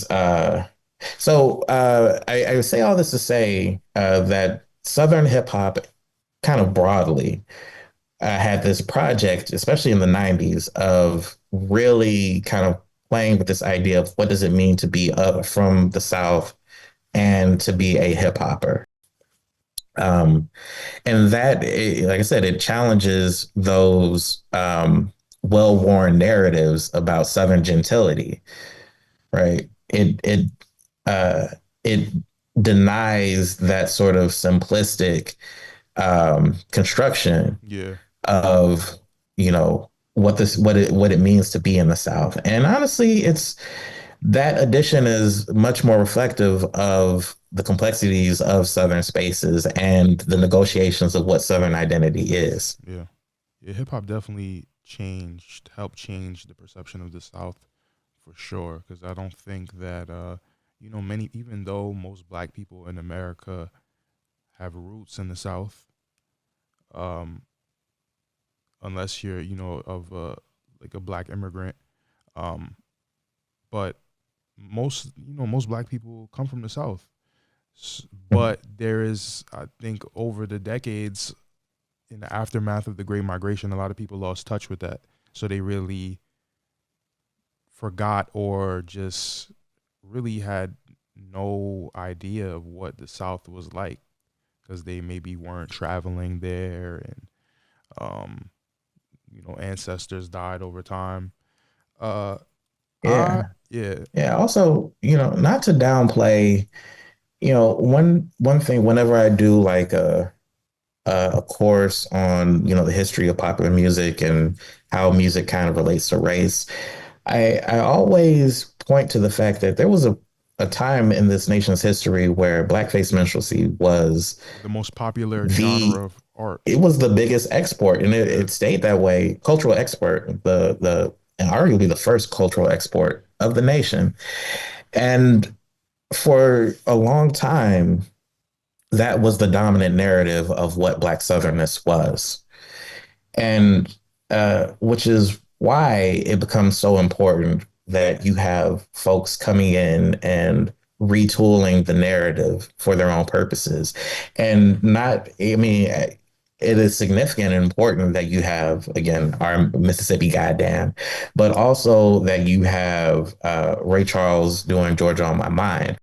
Uh, I say all this to say that Southern hip hop, kind of broadly, had this project, especially in the 90s, of really kind of playing with this idea of what does it mean to be from the South and to be a hip hopper. Um, and like I said, it challenges those well-worn narratives about Southern gentility, right? Uh, it denies that sort of simplistic construction Yeah. of what it means to be in the South. And honestly, it's that addition is much more reflective of the complexities of Southern spaces and the negotiations of what Southern identity is. Yeah. Yeah, hip hop definitely helped change the perception of the South for sure. Because I don't think that, many, even though most black people in America have roots in the South, um, unless you're, of like a black immigrant, um, but most black people come from the South. But there is, I think, over the decades, in the aftermath of the Great Migration, a lot of people lost touch with that. So they really forgot or just really had no idea of what the South was like because they maybe weren't traveling there and, um, ancestors died over time. Uh, I, Yeah. yeah, Yeah. Also, not to downplay, one thing whenever I do like a course on, the history of popular music and how music kind of relates to race, I always point to the fact that there was a time in this nation's history where blackface minstrelsy was the most popular the genre of art. it was the biggest export, and Yeah, it stayed that way. Cultural export, the and arguably the first cultural export of the nation. And for a long time, that was the dominant narrative of what Black Southernness was. And which is why it becomes so important that you have folks coming in and retooling the narrative for their own purposes. And not, I mean, it is significant and important that you have, again, our Mississippi Goddam, but also that you have Ray Charles doing Georgia on My Mind.